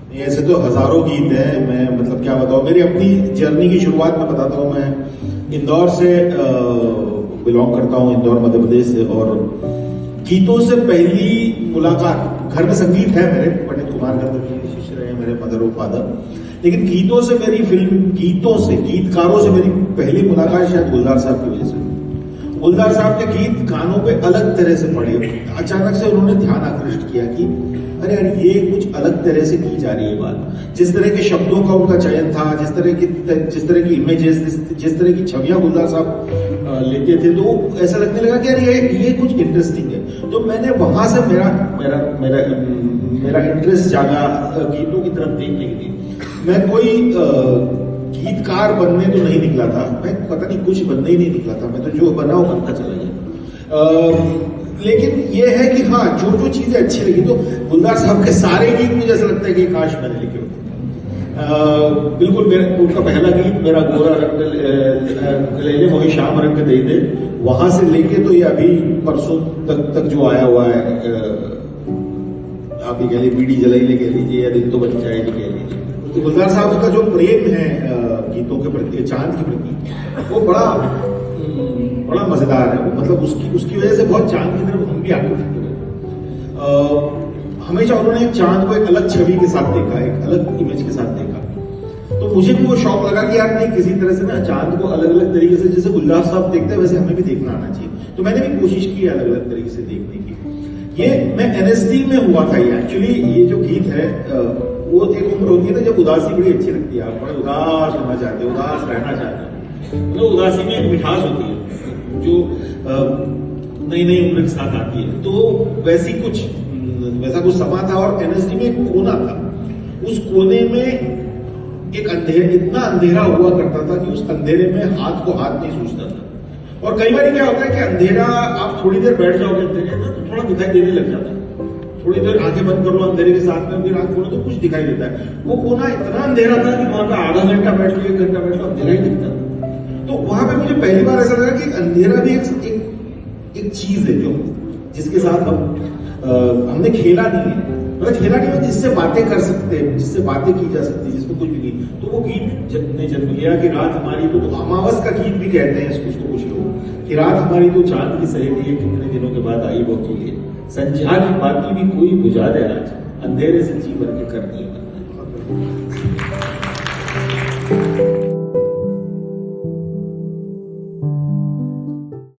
ऐसे तो हजारों गीत हैं, मैं मतलब क्या बताऊं। मेरी अपनी जर्नी की शुरुआत में बताता हूँ। मैं इंदौर से बिलोंग करता हूँ, इंदौर मध्य प्रदेश से। और गीतों से पहली मुलाकात, घर में संगीत है मेरे, पंडित कुमार गर्ग शिष्य रहे मेरे मदर और फादर, लेकिन गीतों से मेरी गीतों से, गीतकारों से मेरी पहली मुलाकात शायद गुलजार साहब की वजह से। गुलजार साहब के गीत कानों पे अलग तरह से पड़े, अचानक से उन्होंने ध्यान आकृष्ट किया कि अरे यार ये कुछ अलग तरह से की जा रही है बात। जिस तरह के शब्दों का उनका चयन था, जिस तरह की इमेजेस, जिस तरह की छवियां गुलजार साहब लेते थे, तो ऐसा लगने लगा कि यार ये कुछ इंटरेस्टिंग है। तो मैंने वहां से मेरा इंटरेस्ट जागा गीतों की तरफ देखने के लिए। मैं कोई गीतकार बनने तो नहीं निकला था, मैं पता नहीं कुछ बनने ही नहीं निकला था, मैं तो जो बना वो बनता चला गया। लेकिन ये है कि हाँ, जो जो चीजें अच्छी लगी, तो गुलजार साहब के सारे गीत मुझे ऐसा लगता है कि काश मैंने लिखे होते। बिल्कुल उनका पहला गीत मेरा गोरा रंग ले ले मोही शाम रंग दे दे, वहां से लेके तो ये अभी परसों तक जो आया हुआ है, आप ये कह लीजिए बीड़ी जलाई कह लीजिए या दिल तो बच जाए कह लीजिए। तो गुलजार साहब का जो प्रेम है गीतों के प्रति, चांद के प्रति, वो बड़ा मजेदार है। मतलब उसकी वजह से बहुत चांद की तरफ हम भी आकर्षित हुए। हमेशा उन्होंने चांद को एक अलग छवि के साथ देखा, एक अलग इमेज के साथ देखा। तो मुझे भी वो शौक लगा कि यार नहीं, किसी तरह से ना चांद को अलग अलग तरीके से, जैसे गुलजार साहब देखते हैं वैसे हमें भी देखना आना चाहिए। तो मैंने भी कोशिश की अलग अलग तरीके से देखने की। ये मैं एनएसडी में हुआ था। ये एक्चुअली ये जो गीत है, वो एक उम्र होती है ना जब उदासी बड़ी अच्छी लगती है, आप बड़े उदास होना चाहते हो, उदास रहना चाहते हो। तो उदासी में एक मिठास होती है जो नई नई उम्र के साथ आती है। तो वैसा कुछ समा था और एनएसडी में एक कोना था। उस कोने में एक अंधेरा, इतना अंधेरा हुआ करता था कि उस अंधेरे में हाथ को हाथ नहीं सूझता था। और कई बार क्या होता है कि अंधेरा, आप थोड़ी देर बैठ जाओगे अंधेरे में तो थोड़ा दिखाई देने लग जाता है। थोड़ी देर आंखें बंद कर लो अंधेरे के साथ में, फिर आंख खोलो तो कुछ दिखाई देता है। वो कोना इतना अंधेरा था कि वहां पे आधा घंटा बैठ लो, 1 घंटा बैठ लो, अंधेरा ही दिखता। तो वहां पे मुझे पहली बार ऐसा लगा कि अंधेरा भी एक चीज है जो जिसके साथ हमने खेला नहीं है। मतलब खेला नहीं है, जिससे बातें कर सकते हैं, जिससे बातें की जा सकती है, जिसमें कुछ भी नहीं। तो वो गीत ने जन्म लिया कि रात हमारी तो अमावस का गीत भी कहते हैं उसको कुछ लोग, कि रात हमारी तो चांद की सहेली है, कितने दिनों के बाद आई वो अकेली, संध्या की बाती भी कोई बुझा दे आज, अंधेरे से जी भर के करनी है।